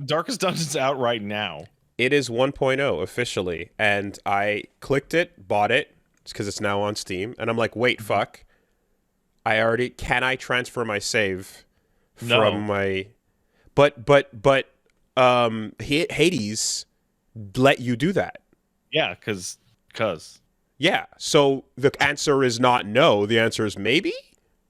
Darkest Dungeon's out right now. It is 1.0 officially, and I clicked it, bought it, because it's now on Steam, and I'm like, wait, fuck. Can I transfer my save from my... But Hades let you do that. Yeah, because. Yeah, so the answer is not no, the answer is maybe,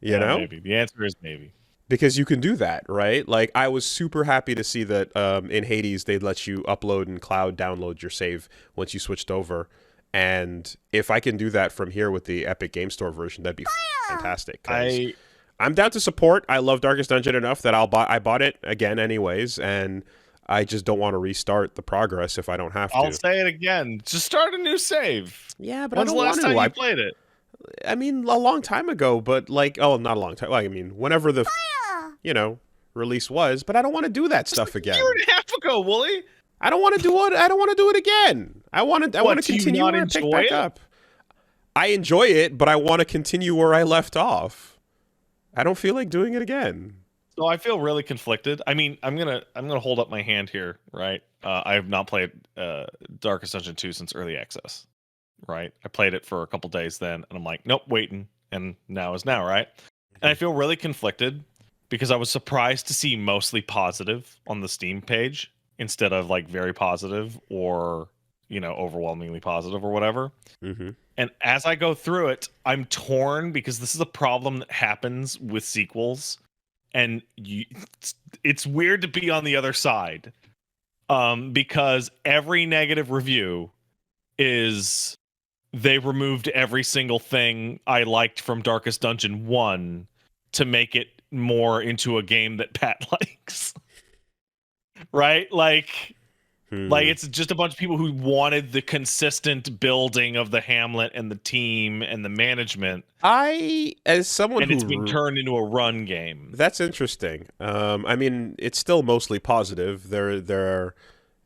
you know? Maybe. The answer is maybe. Because you can do that, right? Like, I was super happy to see that in Hades, they'd let you upload and cloud download your save once you switched over. And if I can do that from here with the Epic Game Store version, that'd be fantastic. I'm down to support. I love Darkest Dungeon enough that I bought it again anyways, and I just don't want to restart the progress if I don't have to. I'll say it again. Just start a new save. Yeah, but when's I don't the last want time to. you played it? I mean, a long time ago, but like, oh, not a long time. Like, I mean, whenever the, release was, but I don't want to do that stuff again. A year and a half ago, Woolie. I don't want to do it. I don't want to do it again. I want to continue where I pick back up. I enjoy it, but I want to continue where I left off. I don't feel like doing it again. So I feel really conflicted. I mean, I'm gonna hold up my hand here, right? I have not played Darkest Dungeon 2 since early access, right? I played it for a couple days then, and I'm like, nope, waiting, and now is now, right? And I feel really conflicted because I was surprised to see mostly positive on the Steam page instead of like very positive or overwhelmingly positive or whatever. Mm-hmm. And as I go through it, I'm torn because this is a problem that happens with sequels. And it's weird to be on the other side because every negative review is they removed every single thing I liked from Darkest Dungeon 1 to make it more into a game that Pat likes. Right? Like it's just a bunch of people who wanted the consistent building of the Hamlet and the team and the management. As someone and it's been turned into a run game. That's interesting. I mean, it's still mostly positive. There are,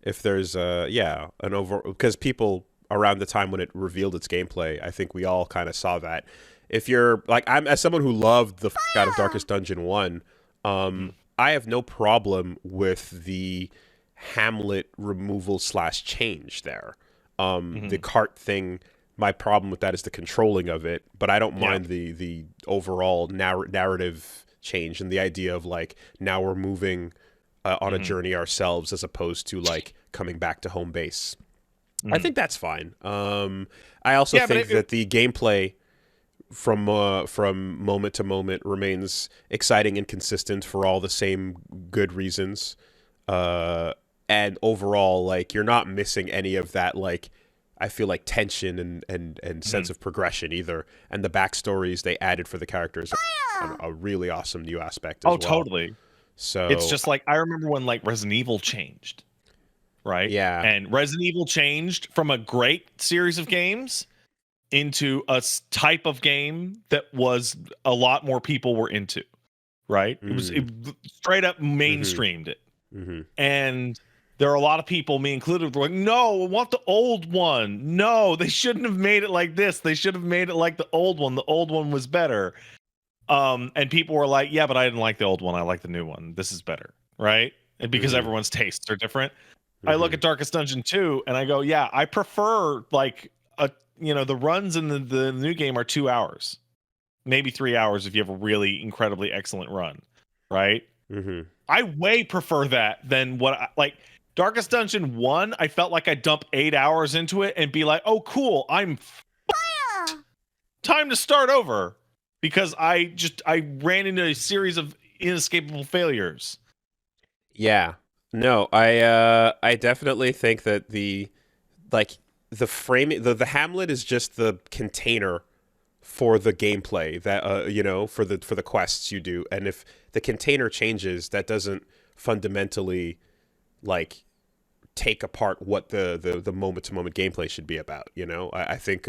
if there's an over, because people around the time when it revealed its gameplay, I think we all kind of saw that. If you're like, I'm as someone who loved the out of Darkest Dungeon 1, I have no problem with the Hamlet removal / change there. The cart thing, my problem with that is the controlling of it, but I don't mind the overall narrative change and the idea of like, now we're moving on a journey ourselves as opposed to like coming back to home base. I think that's fine. I also think that the gameplay from moment to moment remains exciting and consistent for all the same good reasons. And overall, like, you're not missing any of that, like, I feel like tension and sense of progression either. And the backstories they added for the characters are a really awesome new aspect as well. Totally. So it's just like, I remember when like Resident Evil changed, right? Yeah. And Resident Evil changed from a great series of games into a type of game that was a lot more people were into, right? It straight up mainstreamed it. And there are a lot of people, me included, were like, no, I want the old one. No, they shouldn't have made it like this. They should have made it like the old one. The old one was better. And people were like, yeah, but I didn't like the old one. I like the new one. This is better, right? And because everyone's tastes are different. I look at Darkest Dungeon 2 and I go, yeah, I prefer like the runs in the new game are 2 hours, maybe 3 hours if you have a really incredibly excellent run, right? I way prefer that than Darkest Dungeon 1. I felt like I'd dump 8 hours into it and be like, oh, cool, I'm time to start over, because I ran into a series of inescapable failures. Yeah. No, I definitely think that the framing, the Hamlet is just the container for the gameplay that for the quests you do, and if the container changes, that doesn't fundamentally like take apart what the moment to moment gameplay should be about. I think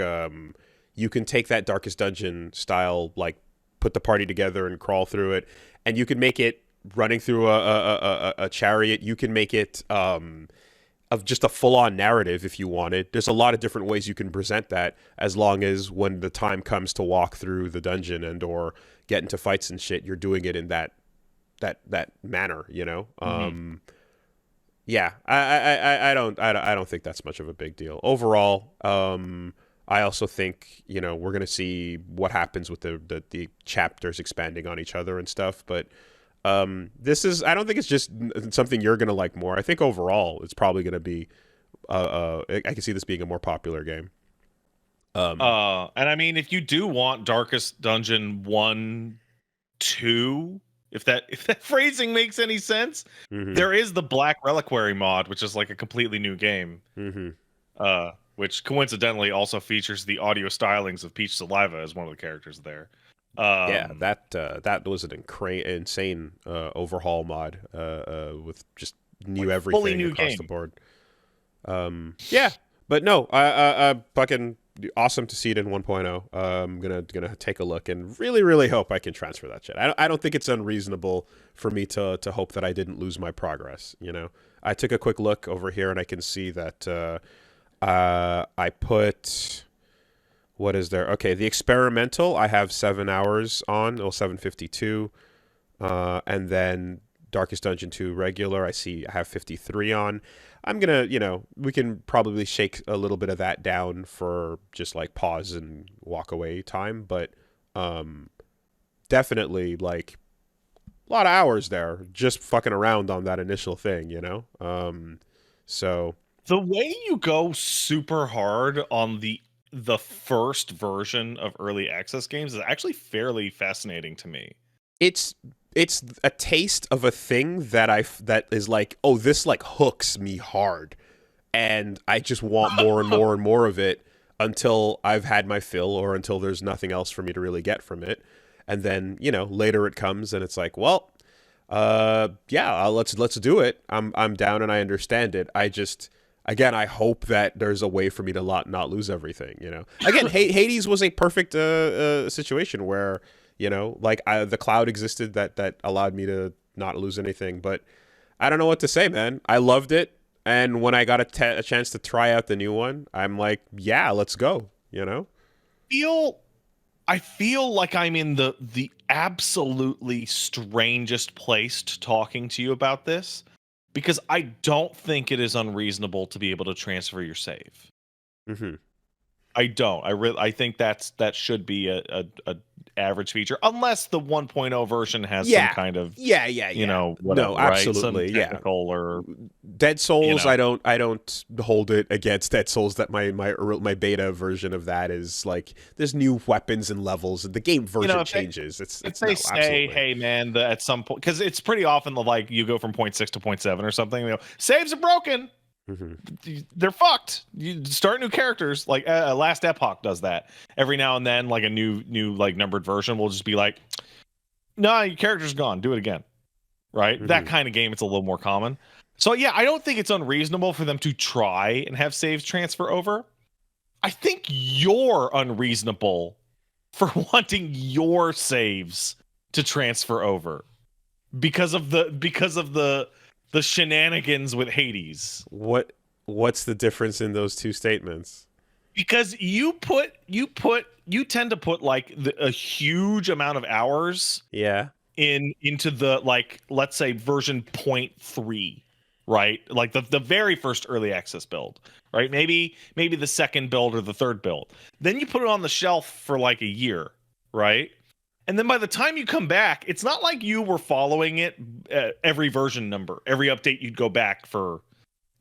you can take that Darkest Dungeon style, like put the party together and crawl through it, and you can make it running through a chariot. You can make it of just a full-on narrative if you wanted. There's a lot of different ways you can present that, as long as when the time comes to walk through the dungeon and or get into fights and shit, you're doing it in that manner, Yeah, I don't think that's much of a big deal overall. I also think we're gonna see what happens with the chapters expanding on each other and stuff. But this is I don't think it's just something you're gonna like more. I think overall it's probably gonna be I can see this being a more popular game. And I mean, if you do want Darkest Dungeon 1, 2, if that phrasing makes any sense, Mm-hmm. there is the Black Reliquary mod, which is like a completely new game. Mm-hmm. Which coincidentally also features the audio stylings of Peach Saliva as one of the characters there. Yeah, that was an insane overhaul mod with just new like everything fully new across game. the board. Yeah, but no, I fucking awesome to see it in 1.0. I'm gonna take a look and really hope I can transfer that shit. I don't think it's unreasonable for me to hope that I didn't lose my progress. I took a quick look over here and I can see that I put. What is there? Okay, the experimental I have 7 hours on, 7:52, and then Darkest Dungeon 2 regular I have 53 on. I'm gonna, we can probably shake a little bit of that down for just like pause and walk away time, but definitely like a lot of hours there just fucking around on that initial thing, so The way you go super hard on the first version of early access games is actually fairly fascinating to me. it's a taste of a thing that is like, oh, this like hooks me hard, and I just want more and more and more of it until I've had my fill or until there's nothing else for me to really get from it. And then later it comes and it's like, well, yeah, let's do it. I'm down and I understand it. I just again, I hope that there's a way for me to not lose everything. Again, Hades was a perfect situation where like the cloud existed that allowed me to not lose anything. But I don't know what to say, man. I loved it, and when I got a chance to try out the new one, I'm like, yeah, let's go. I feel like I'm in the absolutely strangest place to talking to you about this, because I don't think it is unreasonable to be able to transfer your save. Mm-hmm. I don't. I think that should be a average feature, unless the 1.0 version has some kind of whatever, no, right? absolutely, Some technical or Dead Souls. I don't hold it against Dead Souls that my beta version of that is like there's new weapons and levels and the game version changes. If they say, absolutely. Hey man, at some point, because it's pretty often like you go from 0.6 to 0.7 or something, saves are broken. Mm-hmm. They're fucked. You start new characters. Like Last Epoch does that every now and then. Like a new like numbered version will just be like, no, your character's gone. Do it again. Right? Mm-hmm. That kind of game. It's a little more common. So yeah, I don't think it's unreasonable for them to try and have saves transfer over. I think you're unreasonable for wanting your saves to transfer over because of the shenanigans with Hades. What's the difference in those two statements? Because you tend to put like a huge amount of hours into the, like, let's say version 0.3, right? Like the very first early access build, right? Maybe the second build or the third build. Then you put it on the shelf for like a year, right? And then by the time you come back, it's not like you were following it every version number. Every update you'd go back for,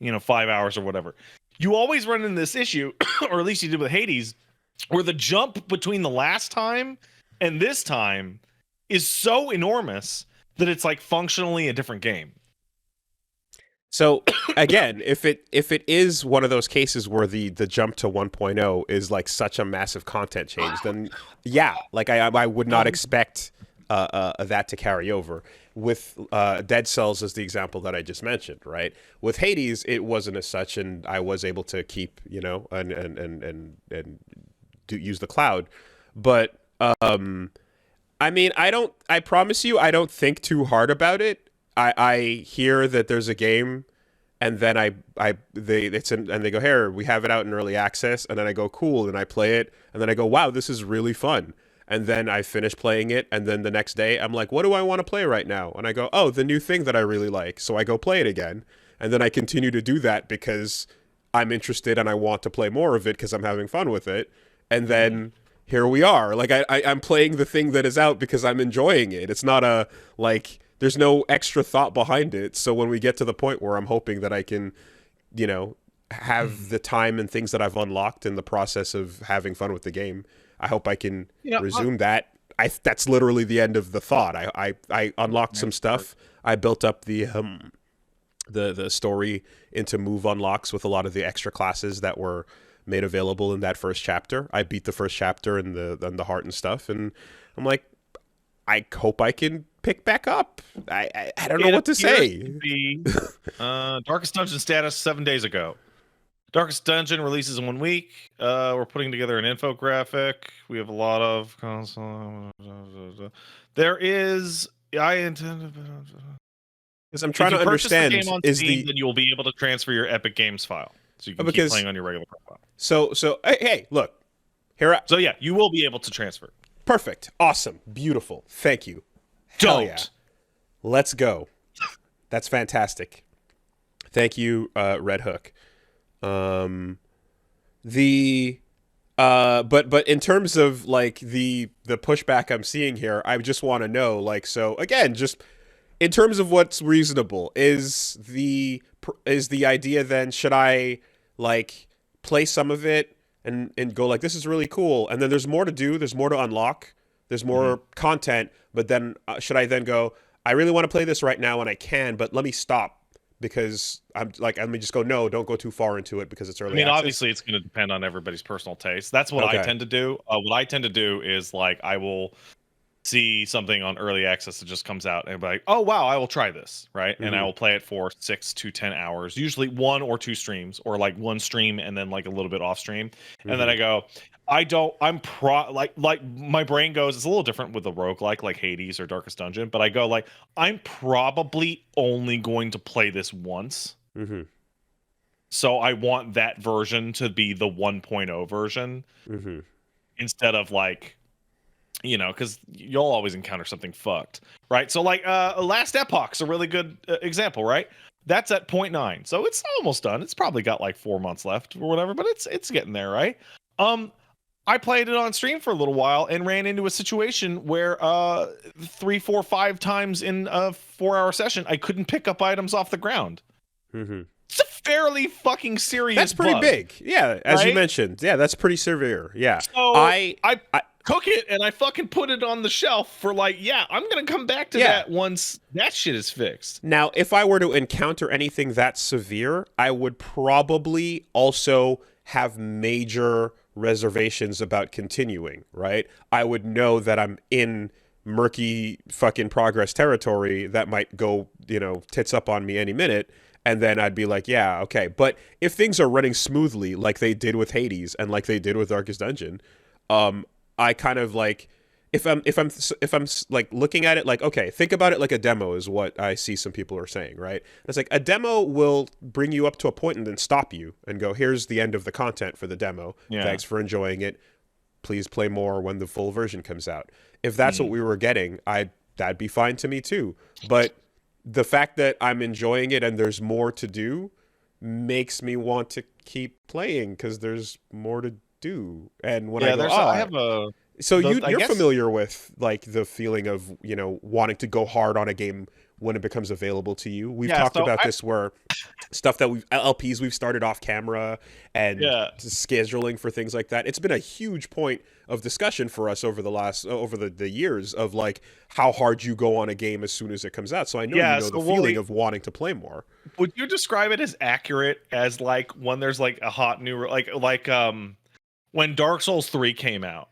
5 hours or whatever. You always run into this issue, or at least you did with Hades, where the jump between the last time and this time is so enormous that it's like functionally a different game. So again, if it is one of those cases where the jump to 1.0 is like such a massive content change, then yeah, like I would not expect that to carry over. With Dead Cells as the example that I just mentioned, right? With Hades, it wasn't as such, and I was able to keep, and use the cloud. But I mean, I promise you, I don't think too hard about it. I hear that there's a game, and then they go, here, we have it out in early access, and then I go, cool, and I play it, and then I go, wow, this is really fun. And then I finish playing it, and then the next day I'm like, what do I want to play right now? And I go, oh, the new thing that I really like. So I go play it again, and then I continue to do that because I'm interested and I want to play more of it because I'm having fun with it. And then here we are. Like I'm playing the thing that is out because I'm enjoying it. It's not a like there's no extra thought behind it. So when we get to the point where I'm hoping that I can, you know, have the time and things that I've unlocked in the process of having fun with the game, I hope I can resume that. That's literally the end of the thought. I unlocked some stuff. I built up the story into move unlocks with a lot of the extra classes that were made available in that first chapter. I beat the first chapter and the heart and stuff, and I'm like, I hope I can pick back up. I don't know what to say. Darkest Dungeon status 7 days ago. Darkest Dungeon releases in 1 week. We're putting together an infographic. We have a lot of console. There is. I intend. Because I'm trying to understand. The game on Steam, then you'll be able to transfer your Epic Games file, so you can keep playing on your regular profile. So hey, look here. So yeah, you will be able to transfer. Perfect. Awesome. Beautiful. Thank you. Hell yeah. Let's go. That's fantastic. Thank you, Red Hook. But in terms of like the pushback I'm seeing here, I just want to know, like, so again, just in terms of what's reasonable, is the idea then, should I like play some of it and go like, this is really cool, and then there's more to do, there's more to unlock, there's more content, but then should I then go, I really want to play this right now and I can, but let me stop because I'm like, let me just go, no, don't go too far into it because it's early access. Obviously it's going to depend on everybody's personal taste. That's what I tend to do. What I tend to do is like, I will see something on early access that just comes out and be like, oh wow, I will try this, right? And I will play it for 6 to 10 hours, usually 1 or 2 streams, or like 1 stream and then like a little bit off stream. And then I go, like my brain goes, it's a little different with the roguelike like Hades or Darkest Dungeon, but I go like, I'm probably only going to play this once. So I want that version to be the 1.0 version instead of like, you know, because you'll always encounter something fucked, right? So like Last Epoch's a really good example, right? That's at 0.9, so it's almost done. It's probably got like 4 months left or whatever, but it's getting there, right? I played it on stream for a little while and ran into a situation where 3, 4, 5 times in a 4-hour session, I couldn't pick up items off the ground. It's a fairly fucking serious That's pretty bug, big. Yeah, as you mentioned. Yeah, that's pretty severe. Yeah. So I took it and I fucking put it on the shelf for like, I'm going to come back to that once that shit is fixed. Now, if I were to encounter anything that severe, I would probably also have major reservations about continuing, right? I would know that I'm in murky fucking progress territory that might go, tits up on me any minute. And then I'd be like, yeah, okay. But if things are running smoothly, like they did with Hades and like they did with Darkest Dungeon, I kind of like, if I'm like looking at it like, okay, think about it like a demo is what I see some people are saying, right? It's like a demo will bring you up to a point and then stop you and go, here's the end of the content for the demo. Thanks for enjoying it. Please play more when the full version comes out. If that's what we were getting, that'd be fine to me too. But the fact that I'm enjoying it and there's more to do makes me want to keep playing because there's more to do. And when I go, you're familiar with like the feeling of, wanting to go hard on a game when it becomes available to you. We've talked about this where stuff that LPs we've started off camera and scheduling for things like that. It's been a huge point of discussion for us over the years of like how hard you go on a game as soon as it comes out. So I know the feeling of wanting to play more. Would you describe it as accurate as like when there's like a hot new like when Dark Souls 3 came out?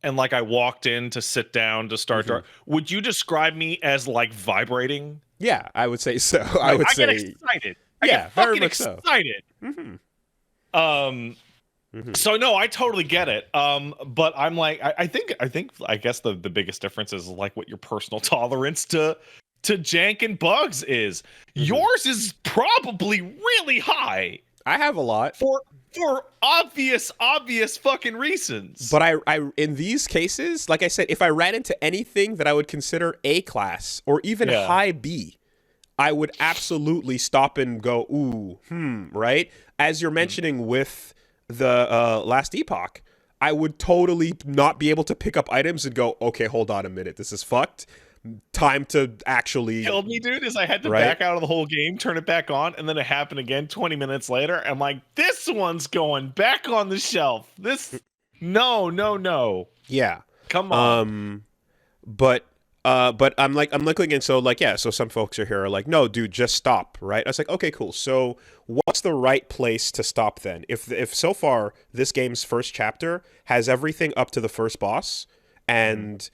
And like I walked in to sit down to start Dark. Would you describe me as like vibrating? Yeah, I would say so. I would say get excited. I get fucking excited. So no, I totally get it. But I'm like, I guess the biggest difference is like what your personal tolerance to jank and bugs is. Yours is probably really high. I have a lot for obvious fucking reasons. But I in these cases, like I said, if I ran into anything that I would consider A class or even high B, I would absolutely stop and go, ooh, right? As you're mentioning with the last epoch, I would totally not be able to pick up items and go, okay, hold on a minute, this is fucked. Time to actually, Killed me, dude, is I had to right? back out of the whole game, turn it back on, and then it happened again 20 minutes later. I'm like, this one's going back on the shelf. This, no. Yeah. Come on. But I'm looking, and so like, yeah, so some folks are here are like, no, dude, just stop, right? I was like, okay, cool. So what's the right place to stop then? If so far this game's first chapter has everything up to the first boss, and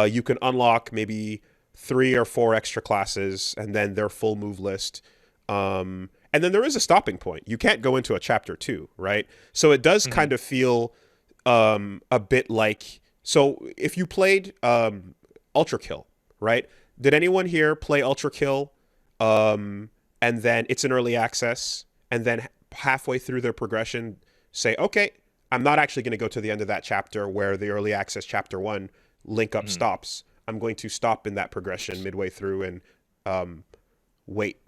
you can unlock maybe 3 or 4 extra classes, and then their full move list. And then there is a stopping point. You can't go into a chapter 2, right? So it does kind of feel a bit like, so if you played Ultra Kill, right? Did anyone here play Ultra Kill? And then it's an early access, and then halfway through their progression, say, okay, I'm not actually going to go to the end of that chapter where the early access chapter 1 link up stops. I'm going to stop in that progression midway through and wait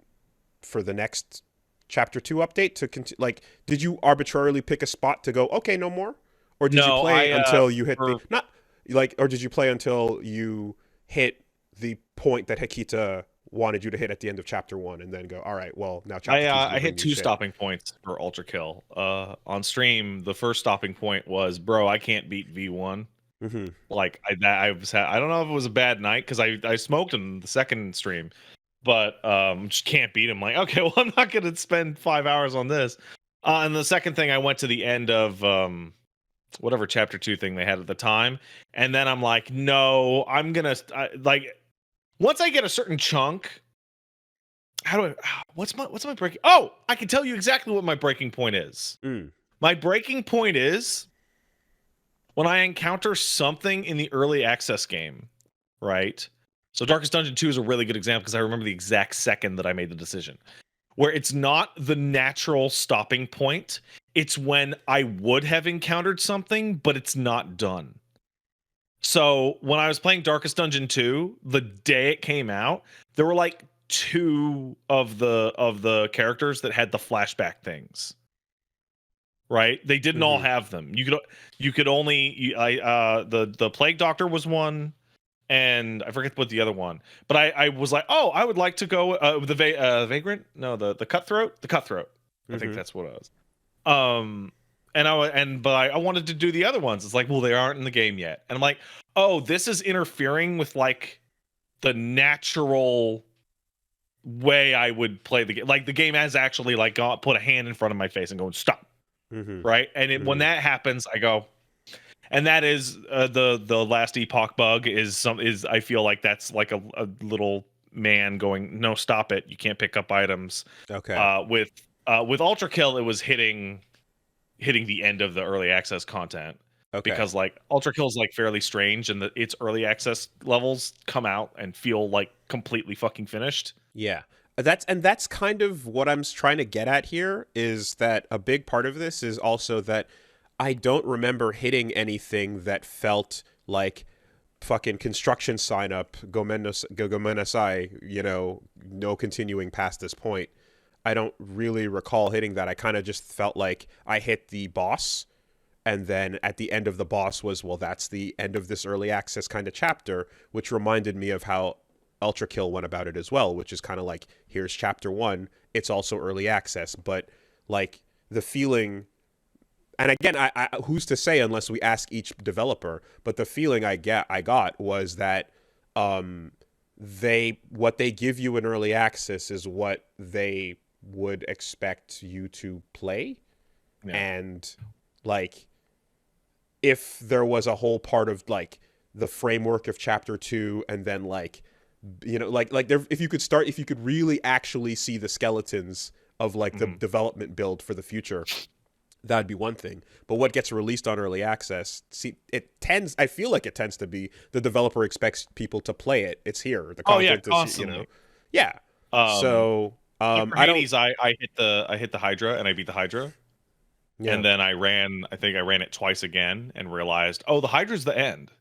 for the next chapter 2 update to continue. Like, did you arbitrarily pick a spot to go, okay, no more? Or did you play until you hit the not like, or did you play until you hit the point that Hikita wanted you to hit at the end of chapter 1, and then go, all right, well, now chapter 2 is I hit 2 stopping points for Ultra Kill. On stream, the first stopping point was, bro, I can't beat V1. Like I don't know if it was a bad night because I smoked in the second stream, but just can't beat him. Like, okay, well, I'm not gonna spend 5 hours on this. And the second thing, I went to the end of whatever chapter 2 thing they had at the time, and then I'm like, no, I'm gonna like, once I get a certain chunk, what's my breaking, oh, I can tell you exactly what my breaking point is. My breaking point is when I encounter something in the early access game, right? So Darkest Dungeon 2 is a really good example because I remember the exact second that I made the decision, where it's not the natural stopping point. It's when I would have encountered something, but it's not done. So when I was playing Darkest Dungeon 2, the day it came out, there were like 2 of the characters that had the flashback things. Right? They didn't all have them. You could only the Plague Doctor was one, and I forget what the other one. But I was like, oh, I would like to go the Vagrant? No, the Cutthroat? The Cutthroat. I think that's what it was. But I wanted to do the other ones. It's like, well, they aren't in the game yet. And I'm like, oh, this is interfering with like the natural way I would play the game. Like the game has actually like put a hand in front of my face and going, stop. Right. And when that happens, I go, and that is the last epoch bug is I feel like that's like a little man going, no, stop it. You can't pick up items. Okay. With Ultra Kill, it was hitting the end of the early access content. Okay. Because like Ultra Kill is like fairly strange, and its early access levels come out and feel like completely fucking finished. Yeah. That's kind of what I'm trying to get at here, is that a big part of this is also that I don't remember hitting anything that felt like fucking construction sign up, gomenasai, no continuing past this point. I don't really recall hitting that. I kind of just felt like I hit the boss, and then at the end of the boss was, well, that's the end of this early access kind of chapter, which reminded me of how Ultra Kill went about it as well, which is kind of like, here's chapter 1, it's also early access, but like the feeling, and again, I who's to say unless we ask each developer, but the feeling I got was that what they give you in early access is what they would expect you to play. Yeah. And like, if there was a whole part of like the framework of chapter 2, and then like, like there, if you could really actually see the skeletons of like the development build for the future, that'd be one thing. But what gets released on early access, I feel like it tends to be the developer expects people to play it. It's here. The content constantly. Yeah. So I hit the Hydra, and I beat the Hydra. Yeah. And then I think I ran it twice again and realized, oh, the Hydra's the end.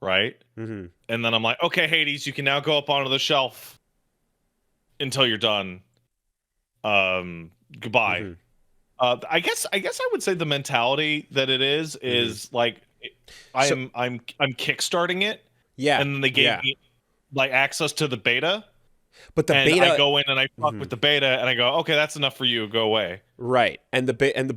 Right? And then I'm like, okay, Hades, you can now go up onto the shelf. until you're done. Goodbye. Mm-hmm. I guess I would say the mentality that it is Mm-hmm. like So I'm kickstarting it, yeah, and then they gave yeah. me like access to the beta, But the and I beta, go in and I fuck mhm, with the beta, and I go, okay, that's enough for you, go away. right? And again,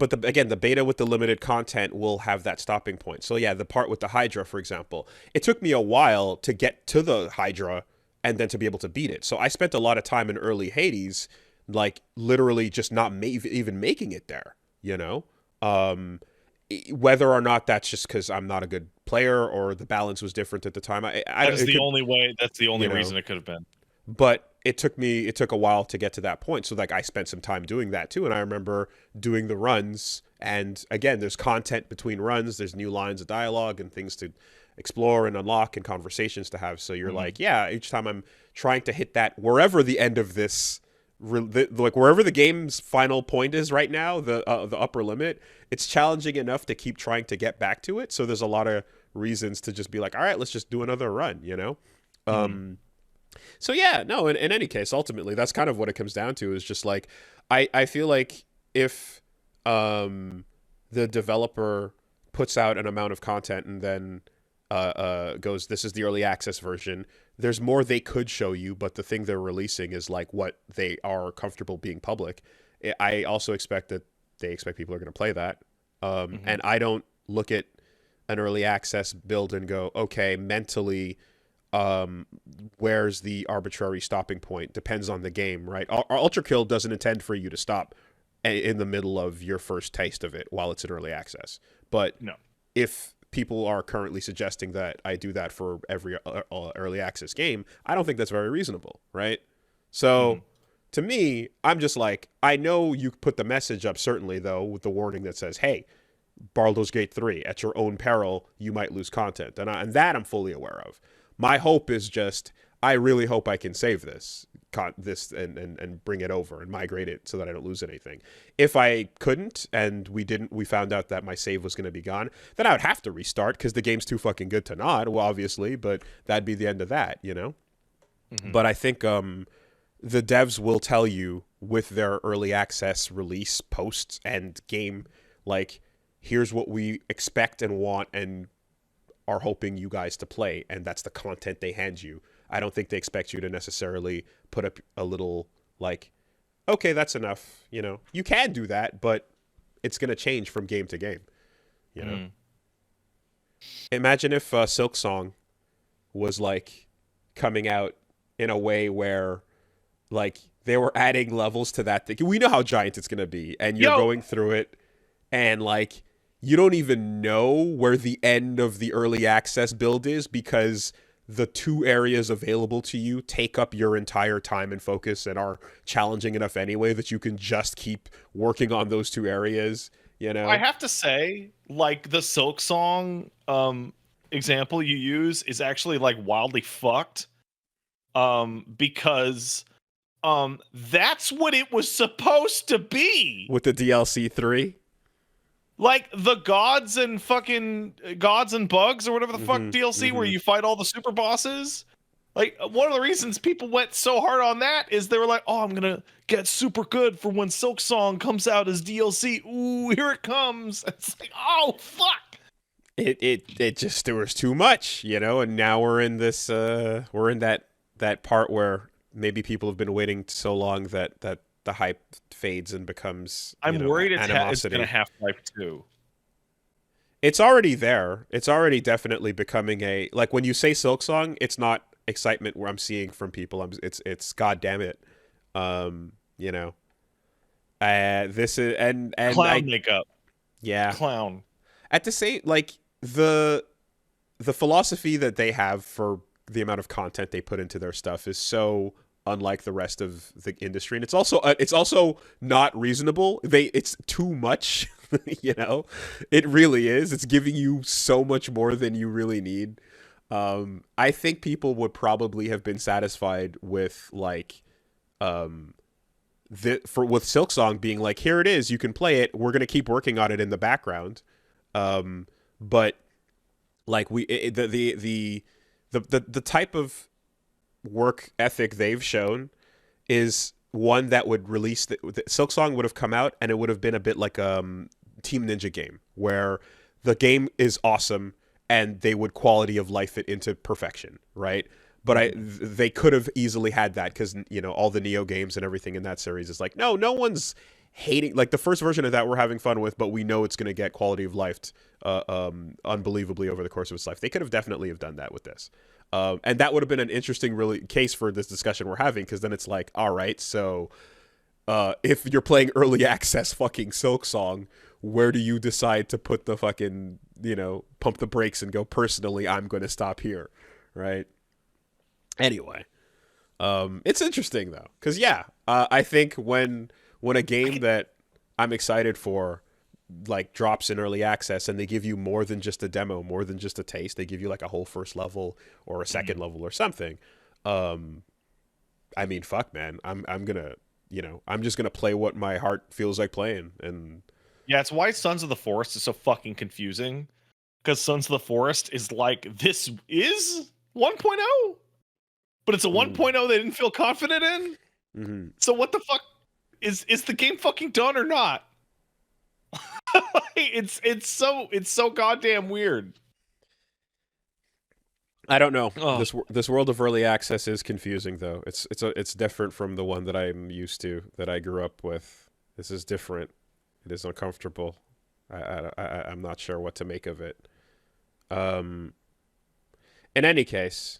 the beta with the limited content will have that stopping point. So yeah, the part with the Hydra, for example, it took me a while to get to the Hydra and then to be able to beat it. So I spent a lot of time in early Hades, like literally just not even making it there. You know, whether or not that's just because I'm not a good player or the balance was different at the time. That is it the could, only way. That's the only you know. reason it could have been. But it took a while to get to that point. So like I spent some time doing that too. And I remember doing the runs. And again, there's content between runs. There's new lines of dialogue and things to explore and unlock and conversations to have. So you're like, yeah, each time I'm trying to hit that wherever the end of this, like wherever the game's final point is right now, the upper limit, it's challenging enough to keep trying to get back to it. So there's a lot of reasons to just be like, all right, let's just do another run, you know? So yeah, no, in any case, ultimately, that's kind of what it comes down to is just like, I feel like if the developer puts out an amount of content and then goes, this is the early access version, there's more they could show you, but the thing they're releasing is like what they are comfortable being public. I also expect that they expect people are going to play that. And I don't look at an early access build and go, okay, mentally, where's the arbitrary stopping point? Depends on the game, right? Ultra Kill doesn't intend for you to stop in the middle of your first taste of it while it's in early access. But No. if people are currently suggesting that I do that for every early access game, I don't think that's very reasonable, right? So to me, I'm just like, I know you put the message up, certainly, though, with the warning that says, hey, Baldur's Gate 3, at your own peril, you might lose content. And that I'm fully aware of. My hope is just, I really hope I can save this and bring it over and migrate it so that I don't lose anything. If I couldn't and we found out that my save was going to be gone, then I would have to restart because the game's too fucking good to not, well, obviously, but that'd be the end of that, you know? But I think the devs will tell you with their early access release posts and game, like, here's what we expect and want and are hoping you guys to play, and that's the content they hand you. I don't think they expect you to necessarily put up a little like, okay, that's enough. You know, you can do that, but it's going to change from game to game. You know, imagine if Silksong was like coming out in a way where like they were adding levels to that thing. We know how giant it's going to be, and you're going through it, and like you don't even know where the end of the early access build is because the two areas available to you take up your entire time and focus and are challenging enough anyway that you can just keep working on those two areas, you know? I have to say, like, the Silksong example you use is actually like wildly fucked. Because that's what it was supposed to be. With the DLC 3? Like the gods and bugs or whatever the fuck DLC where you fight all the super bosses. Like one of the reasons people went so hard on that is they were like, "Oh, I'm gonna get super good for when Silksong comes out as DLC." Ooh, here it comes! It's like, oh fuck! It just, there was too much, you know. And now we're in this we're in that part where maybe people have been waiting so long that the hype fades and becomes, I'm worried it's animosity. gonna Half-Life 2. It's already there. It's already definitely becoming a, like when you say Silksong, it's not excitement where I'm seeing from people. It's God damn it, you know. This is and Clown makeup. Yeah. Clown. At the same, like the philosophy that they have for the amount of content they put into their stuff is so unlike the rest of the industry, and it's also not reasonable. It's too much, you know. It really is. It's giving you so much more than you really need. I think people would probably have been satisfied with like with Silksong being like, here it is, you can play it. We're gonna keep working on it in the background, but like the type of work ethic they've shown is one that would release the Silksong would have come out, and it would have been a bit like Team Ninja game where the game is awesome and they would quality of life it into perfection, right? But they could have easily had that because all the Neo games and everything in that series is like, no one's hating, like the first version of that we're having fun with, but we know it's going to get quality of life unbelievably over the course of its life. They could have definitely have done that with this. And that would have been an interesting really case for this discussion we're having, because then it's like, all right, so if you're playing early access fucking Silksong, where do you decide to put the fucking, pump the brakes and go, personally, I'm going to stop here, right? Anyway, it's interesting though, because I think when a game that I'm excited for like drops in early access and they give you more than just a demo, more than just a taste, they give you like a whole first level or a second level or something. I mean, fuck, man, I'm gonna, I'm just gonna play what my heart feels like playing. And yeah, it's why Sons of the Forest is so fucking confusing, because Sons of the Forest is like, this is 1.0, but it's a 1.0 they didn't feel confident in. Mm-hmm. So what the fuck is the game fucking done or not? It's so goddamn weird. I don't know. Oh. This world of early access is confusing though. It's different from the one that I'm used to, that I grew up with. This is different. It is uncomfortable. I'm not sure what to make of it. In any case,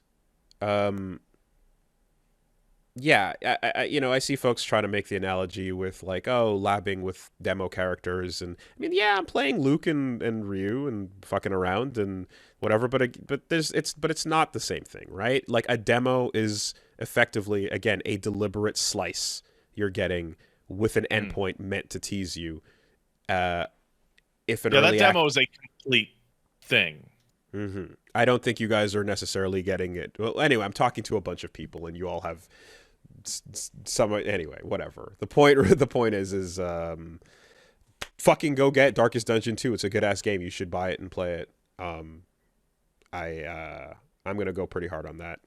yeah, I see folks trying to make the analogy with like, oh, labbing with demo characters, and I mean, yeah, I'm playing Luke and Ryu and fucking around and whatever, but it's not the same thing, right? Like a demo is effectively, again, a deliberate slice you're getting with an endpoint meant to tease you. If an early that demo is a complete thing. Mm-hmm. I don't think you guys are necessarily getting it. Well, anyway, I'm talking to a bunch of people, and you all have some. Anyway, whatever. The point is, fucking go get Darkest Dungeon 2. It's a good ass game. You should buy it and play it. I'm gonna go pretty hard on that.